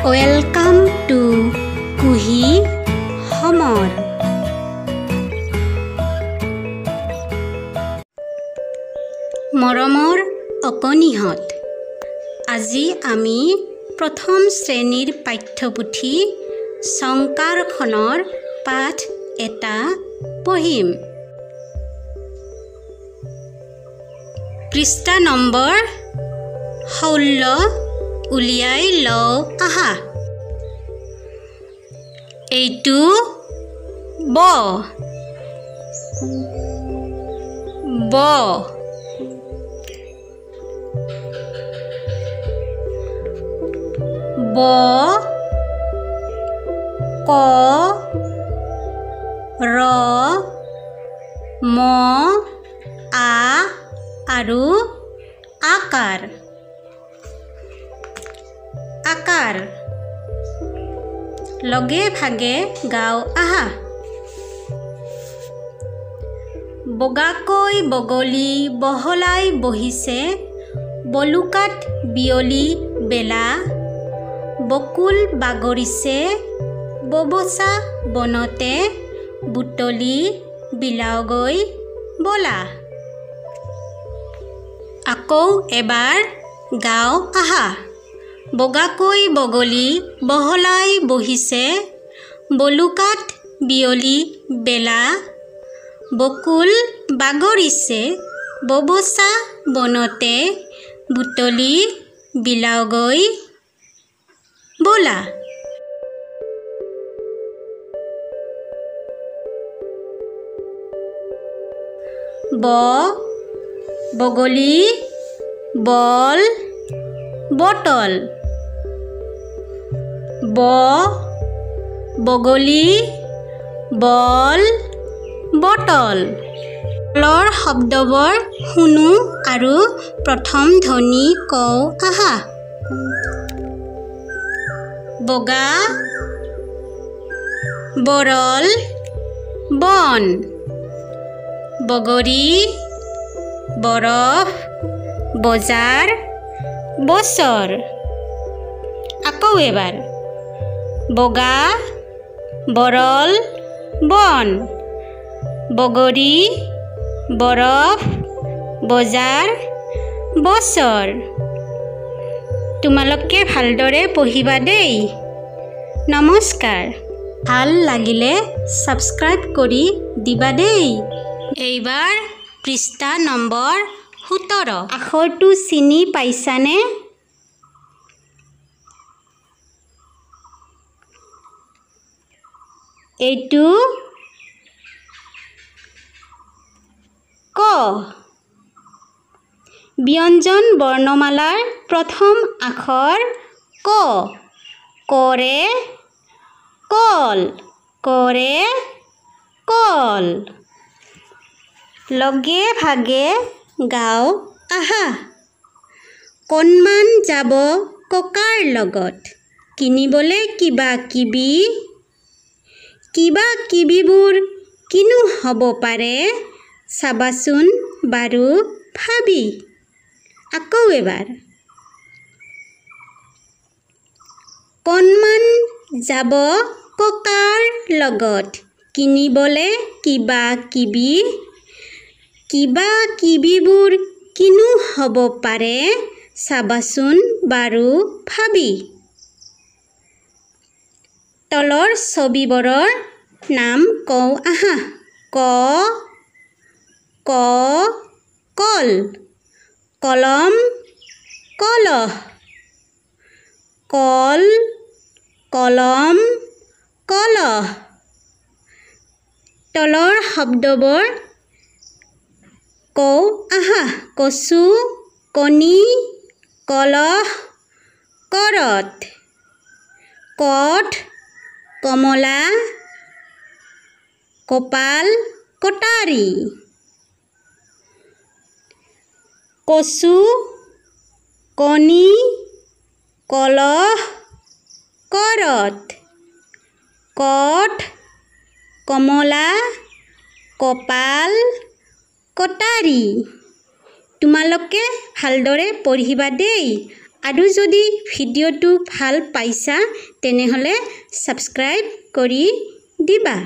Welcome to কুহি সমৰ। মৰমৰ অকণিহঁত, আজি আমি প্ৰথম শ্ৰেণীৰ পাঠ্যপুথি শংকাৰখনৰ পাঠ এটা পঢ়িম। পৃষ্ঠা নম্বৰ 16 উলিয়াই লওঁ আহা। এইটো ব ব ব ক ৰ ম আ আৰু আকাৰ। আকাৰ লগে ভাগে গাওঁ আহা। বগাকৈ বগলী বহলাই বহিছে বলুকাত বিয়লি বেলা, বকুল বাগৰিছে ববচা বনতে, বুটলি বিলাওগৈ বলা। আকৌ এবাৰ গাওঁ আহা। বগাকৈ বগলী বহলাই বহিছে বলুকাত বিয়লি বেলা, বকুল বাগৰিছে ববচা বনতে, বুটলি বিলাওগৈ বলা। ব বগলী বল বটল। ব বগলী বল বটল। তলৰ শব্দবোৰ শুনো আৰু প্ৰথম ধ্বনি কওঁ আহা। বগা বৰল বন, বগৰী বৰফ বজাৰ বছৰ। আকৌ এবাৰ বগা বৰল বন, বগৰী বৰফ বজাৰ বছৰ। তোমালোকে ভালদৰে পঢ়িবা দেই। নমস্কাৰ। ভাল লাগিলে ছাবস্ক্ৰাইব কৰি দিবা দেই। এইবাৰ পৃষ্ঠা নম্বৰ 17। আখৰটো চিনি পাইছানে? এইটো ক। ব্যঞ্জন বৰ্ণমালাৰ প্ৰথম আখৰ ক। কৰে কল, কৰে কল। লগে ভাগে গাওঁ আহা। কণমান যাব ককাৰ লগত কিনিবলৈ কিবা কিবি, কিবা কিবিবোৰ কিনো হ'ব পাৰে চাবাচোন বাৰু ভাবি। আকৌ এবাৰ কণমান যাব ককাৰ লগত কিনিবলৈ কিবা কিবি, কিবা কিবিবোৰ কিনো হ'ব পাৰে চাবাচোন বাৰু ভাবি। তলৰ ছবিবোৰৰ নাম কওঁ আহা। ক ক কল, কলম কলহ, কল কলম কলহ। তলৰ শব্দবোৰ কওঁ আহা। কচু কণী কলহ কৰত, কঠ কমলা কপাল কটাৰী। কচু কণী কলহ কৰত, কঠ কমলা কপাল কটাৰী। তোমালোকে ভালদৰে পঢ়িবা দেই আৰু যদি ভিডিঅ'টো ভাল পাইছা তেনেহ'লে ছাবস্ক্ৰাইব কৰি দিবা।